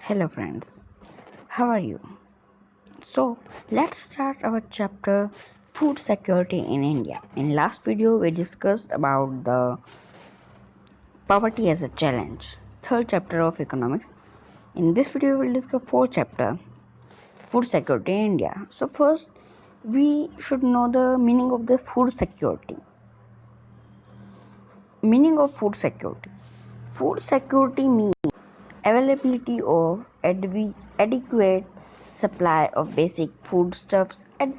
Hello friends, how are you? So let's start our chapter food security in India. In last video we discussed about the poverty as a challenge, third chapter of economics. In this video we will discuss fourth chapter food security in India. So first we should know the meaning of the food security. Meaning of food security. Food security means availability of adequate supply of basic foodstuffs at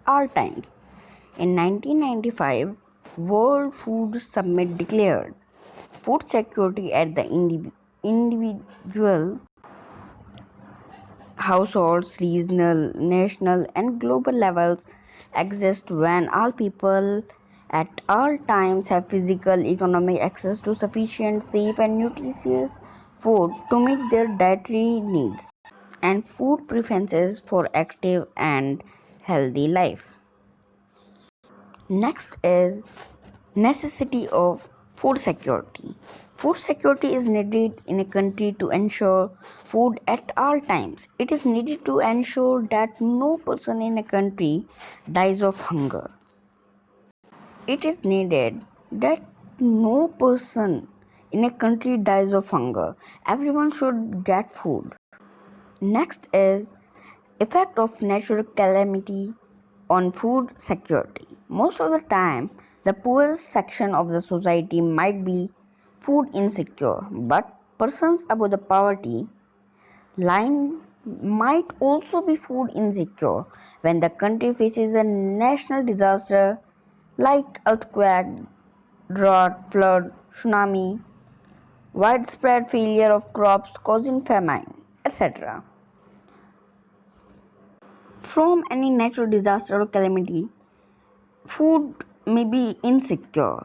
all times. In 1995, World Food Summit declared food security at the individual, households, regional, national, and global levels exist when all people at all times have physical, economic access to sufficient, safe, and nutritious food to meet their dietary needs and food preferences for active and healthy life. Next is necessity of food security. Food security is needed in a country to ensure food at all times. It is needed to ensure that no person in a country dies of hunger. It is needed that no person in a country dies of hunger. Everyone should get food. Next is effect of natural calamity on food security. Most of the time, the poorest section of the society might be food insecure, but persons above the poverty line might also be food insecure when the country faces a national disaster like earthquake, drought, flood, tsunami, widespread failure of crops causing famine, etc. From any natural disaster or calamity, food may be insecure,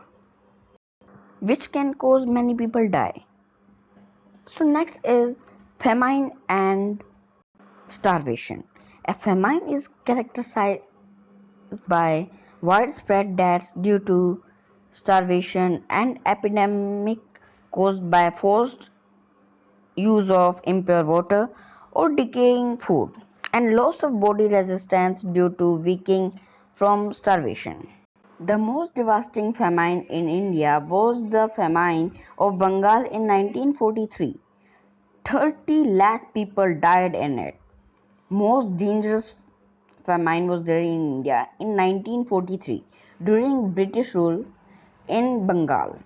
which can cause many people die. So next is famine and starvation. A famine is characterized by widespread deaths due to starvation and epidemic caused by forced use of impure water or decaying food and loss of body resistance due to weakening from starvation. The most devastating famine in India was the famine of Bengal in 1943. 30 lakh people died in it. Most dangerous famine was there in India in 1943 during British rule in Bengal,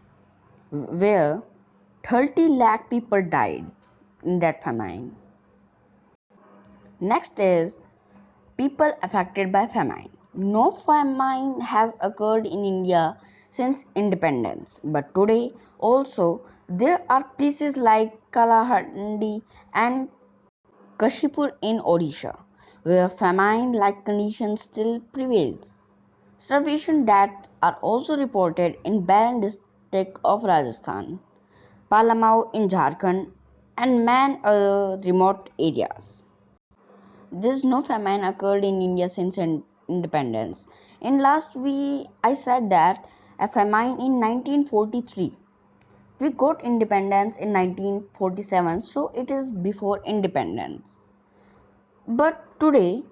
where 30 lakh people died in that famine. Next is people affected by famine. No famine has occurred in India since independence, but today also there are places like Kalahandi and Kashipur in Odisha where famine-like conditions still prevails. Starvation deaths are also reported in Baran district of Rajasthan, Palamau in Jharkhand, and many other remote areas. There's no famine occurred in India since independence. In last week, I said that a famine in 1943. We got independence in 1947, so it is before independence. But today,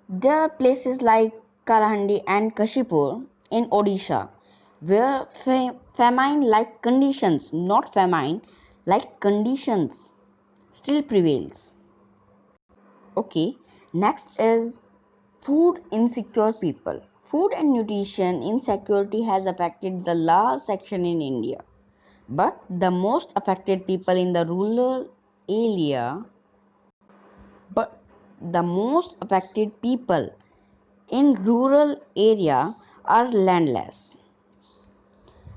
there are places like Karahandi and Kashipur in Odisha where famine-like conditions, not famine, like conditions, still prevails. Okay, next is food insecure people. Food and nutrition insecurity has affected the large section in India, but the most affected people in the rural area, but the most affected people in rural area are landless,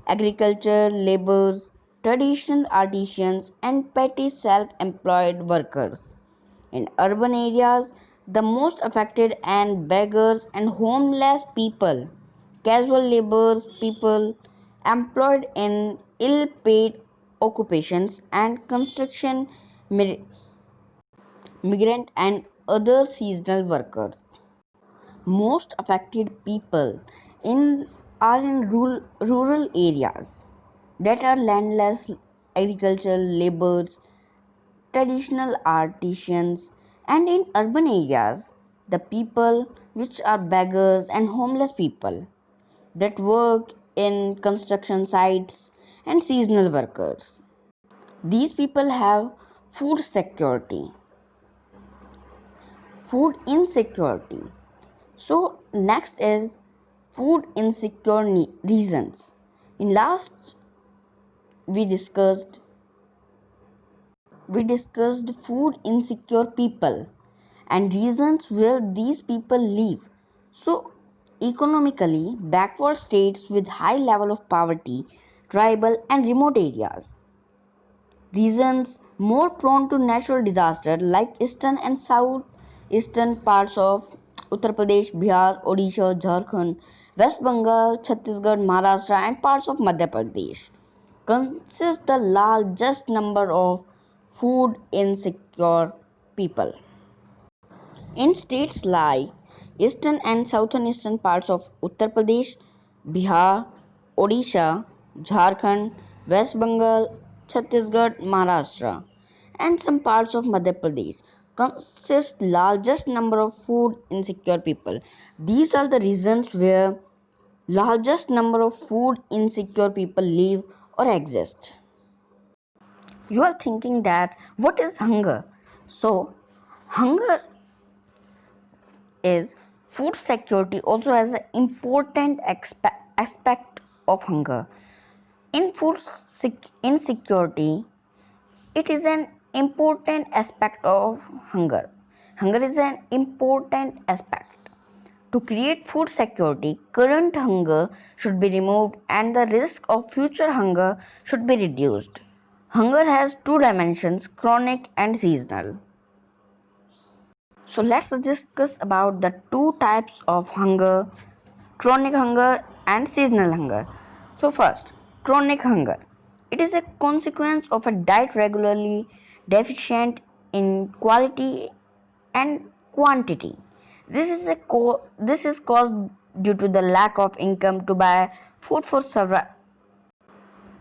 agriculture laborers, traditional artisans, and petty self-employed workers. In urban areas, the most affected and beggars and homeless people, casual laborers, people employed in ill-paid occupations and construction, migrant and other seasonal workers. Most affected people in are in rural areas that are landless, agricultural laborers, traditional artisans, and in urban areas, the people which are beggars and homeless people that work in construction sites and seasonal workers. These people have food security, food insecurity. So next is food insecure reasons. In last we discussed we discussed food insecure people and reasons where these people live. So economically backward states with high level of poverty, tribal and remote areas. Regions more prone to natural disaster like eastern and southeastern parts of Uttar Pradesh, Bihar, Odisha, Jharkhand, West Bengal, Chhattisgarh, Maharashtra and parts of Madhya Pradesh consist the largest number of food insecure people. In states like eastern and southern eastern parts of Uttar Pradesh, Bihar, Odisha, Jharkhand, West Bengal, Chhattisgarh, Maharashtra, and some parts of Madhya Pradesh consist largest number of food insecure people. These are the regions where largest number of food insecure people live or exist. You are thinking that what is hunger? So, hunger is food security also has an important aspect of hunger. In food insecurity, it is an important aspect of hunger. Hunger is an important aspect. To create food security, current hunger should be removed and the risk of future hunger should be reduced. Hunger has two dimensions, chronic and seasonal. So let's discuss about the two types of hunger, chronic hunger and seasonal hunger. So first, chronic hunger. It is a consequence of a diet regularly deficient in quality and quantity. This is caused due to the lack of income to buy food for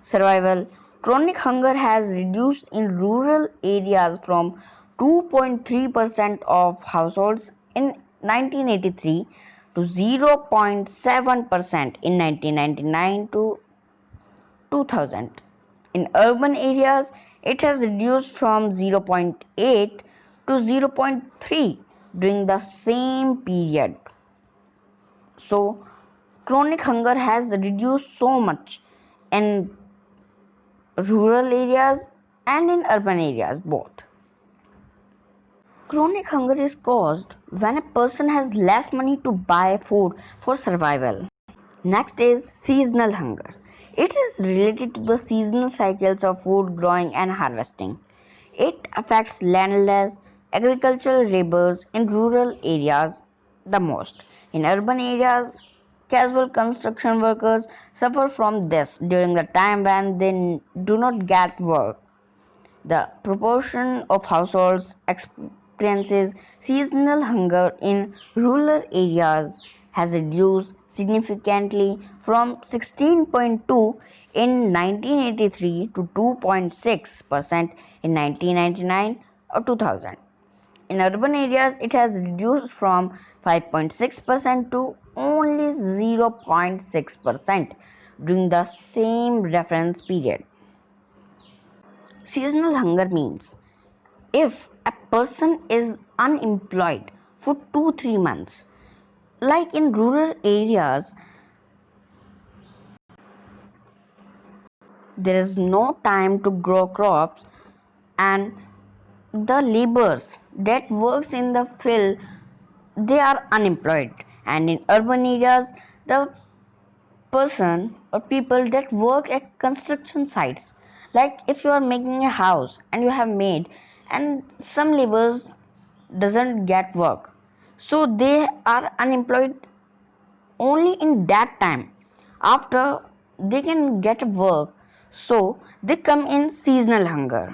survival. Chronic hunger has reduced in rural areas from 2.3% of households in 1983 to 0.7% in 1999 to 2000. In urban areas, it has reduced from 0.8 to 0.3 during the same period. So, chronic hunger has reduced so much in rural areas and in urban areas both. Chronic hunger is caused when a person has less money to buy food for survival. Next is seasonal hunger. It is related to the seasonal cycles of food growing and harvesting. It affects landless agricultural laborers in rural areas the most. In urban areas, casual construction workers suffer from this during the time when they do not get work. The proportion of households experiences seasonal hunger in rural areas has reduced significantly from 16.2 in 1983 to 2.6% in 1999 or 2000. In urban areas, it has reduced from 5.6% to only 0.6% during the same reference period. Seasonal hunger means if a person is unemployed for 2 3 months, like in rural areas, there is no time to grow crops and the laborers that works in the field they are unemployed, and in urban areas the person or people that work at construction sites, like if you are making a house and you have made and some laborers doesn't get work, so they are unemployed only in that time. After they can get work, so they come in seasonal hunger.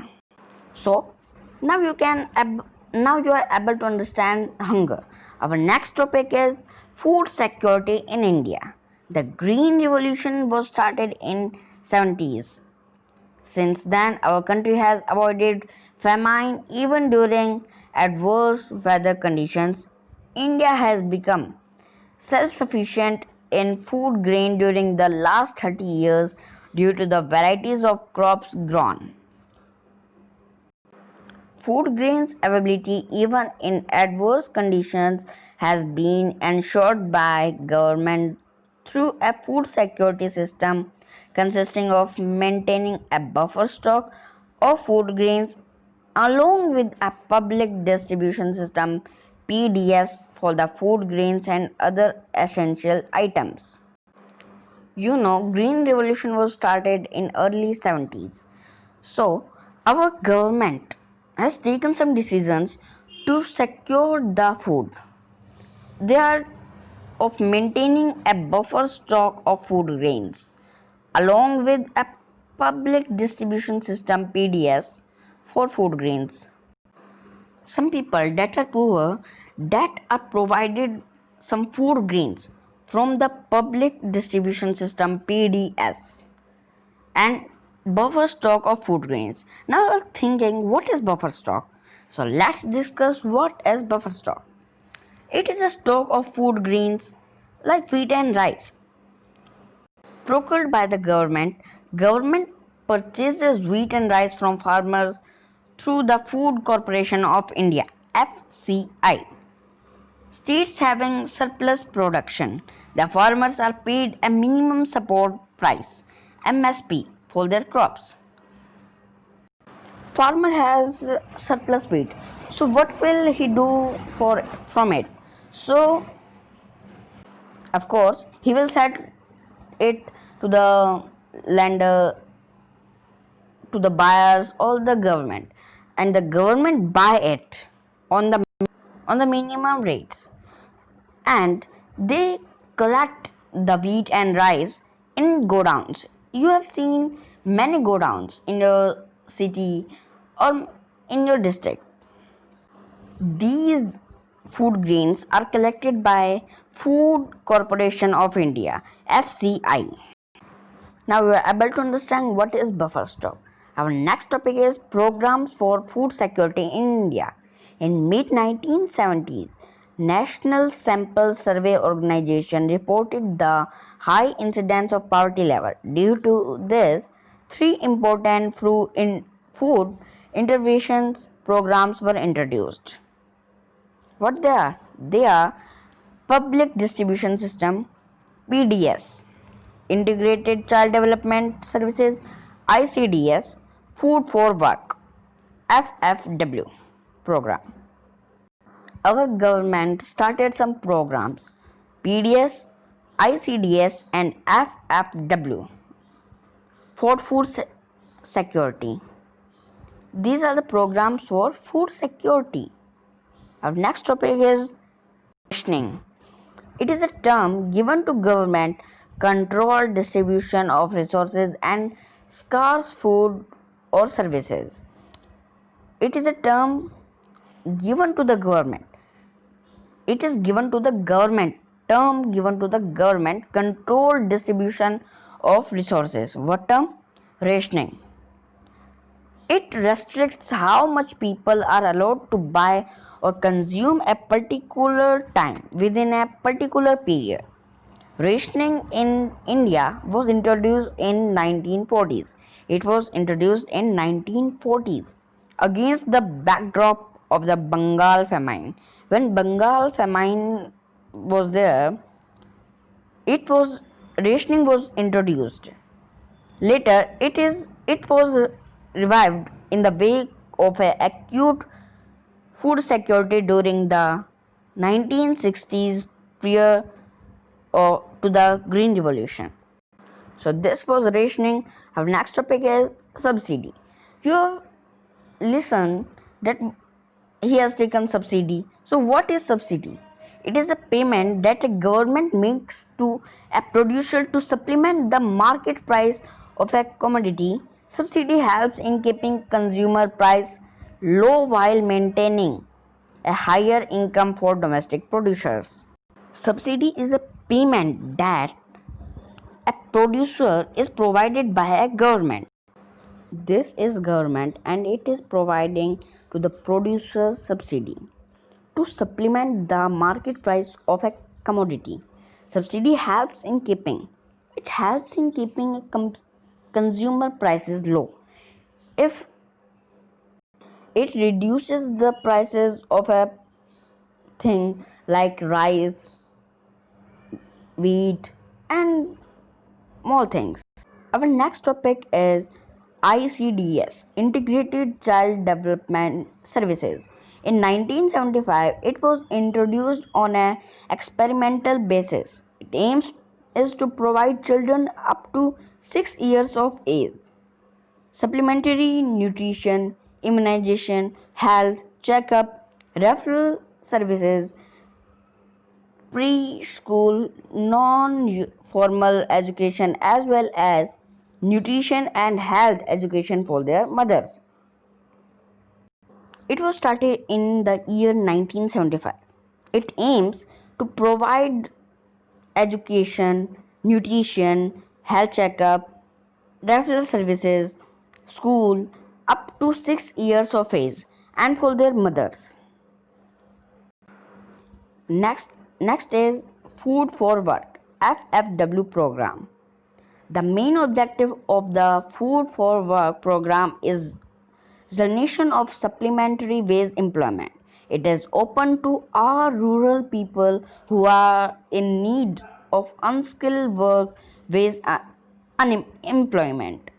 So now you are able to understand hunger. Our next topic is food security in India. The green revolution was started in 70s. Since then, our country has avoided famine, even during adverse weather conditions. India has become self-sufficient in food grain during the last 30 years due to the varieties of crops grown. Food grains availability even in adverse conditions has been ensured by government through a food security system consisting of maintaining a buffer stock of food grains along with a public distribution system PDS for the food grains and other essential items. Green revolution was started in early 70s. So, our government has taken some decisions to secure the food. They are of maintaining a buffer stock of food grains along with a public distribution system PDS for food grains. Some people that are poor that are provided some food grains from the public distribution system PDS and buffer stock of food grains. Now you're thinking, what is buffer stock? So let's discuss what is buffer stock. It is a stock of food grains like wheat and rice procured by the government. Government purchases wheat and rice from farmers through the Food Corporation of India FCI. States having surplus production, the farmers are paid a minimum support price MSP for their crops. Farmer has surplus wheat, so what will he do for from it? So of course he will set it to the lender, to the buyers or the government, and the government buy it on the minimum rates, and they collect the wheat and rice in godowns. You have seen many godowns in your city or in your district. These food grains are collected by Food Corporation of India FCI. Now we are able to understand what is buffer stock. Our next topic is programs for food security in India. In mid 1970s, National Sample Survey Organization reported the high incidence of poverty level. Due to this, three important food interventions programs were introduced. What they are? They are Public Distribution System PDS, Integrated Child Development Services ICDS, Food for Work FFW program. Our government started some programs PDS, ICDS and FFW for food security. These are the programs for food security. Our next topic is rationing. It is a term given to government controlled distribution of resources and scarce food or services. It is a term given to the government. It is given to the government, term given to the government controlled distribution of resources. What term? Rationing. It restricts how much people are allowed to buy or consume a particular time within a particular period. Rationing in India was introduced in 1940s. It was introduced in 1940s against the backdrop of the Bengal famine. When Bengal famine was there, it was rationing was introduced. Later, it was revived in the wake of a acute food security during the 1960s prior to the Green Revolution. So this was rationing. Our next topic is subsidy. You have listened that he has taken subsidy. So what is subsidy? It is a payment that a government makes to a producer to supplement the market price of a commodity. Subsidy helps in keeping consumer price low while maintaining a higher income for domestic producers. Subsidy is a payment that a producer is provided by a government This is government and it is providing to the producer subsidy to supplement the market price of a commodity. Subsidy helps in keeping consumer prices low. If it reduces the prices of a thing like rice, wheat, and more things. Our next topic is ICDS, Integrated Child Development Services. In 1975, it was introduced on an experimental basis. It aims is to provide children up to 6 years of age supplementary nutrition, immunization, health checkup, referral services, preschool, non-formal education as well as nutrition and health education for their mothers. It was started in the year 1975. It aims to provide education, nutrition, health checkup, referral services, school up to 6 years of age and for their mothers. Next is Food for Work FFW program. The main objective of the Food for Work program is the nation of supplementary wage employment. It is open to all rural people who are in need of unskilled work wage unemployment.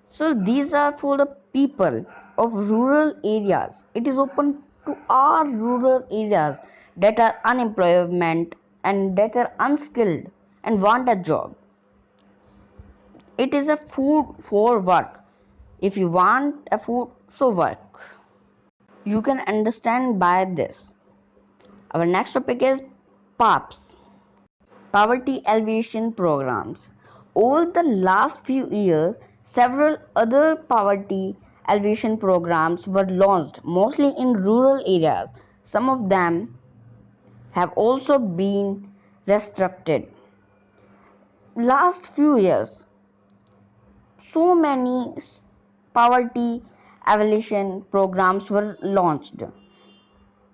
So these are for the people of rural areas. It is open to all rural areas that are unemployment and that are unskilled and want a job. It is a food for work. If you want a food, so work. You can understand by this. Our next topic is PAPS, Poverty Alleviation Programs. Over the last few years, several other poverty alleviation programs were launched, mostly in rural areas. Some of them have also been restricted. Last few years, so many poverty alleviation programs were launched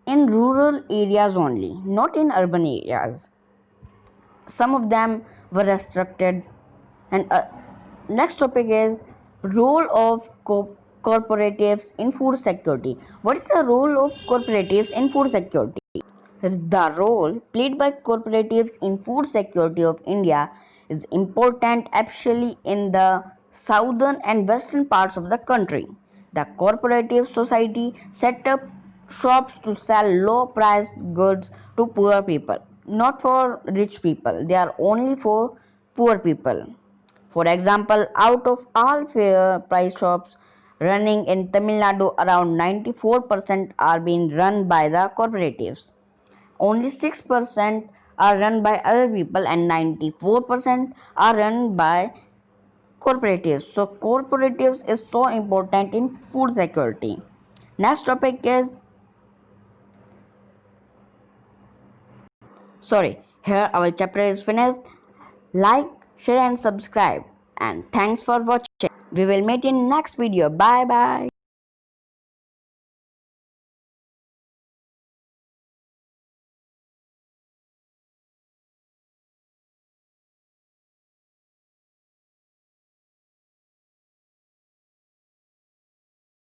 in rural areas only, not in urban areas. Some of them were restricted. And next topic is role of corporatives in food security. What is the role of corporatives in food security? The role played by cooperatives in food security of India is important, especially in the southern and western parts of the country. The cooperative society set up shops to sell low priced goods to poor people, not for rich people, they are only for poor people. For example, out of all fair price shops running in Tamil Nadu, around 94% are being run by the cooperatives. Only 6% are run by other people and 94% are run by cooperatives. So cooperatives is so important in food security. Next topic is here our chapter is finished. Like, share and subscribe and thanks for watching. We will meet in next video. Bye bye.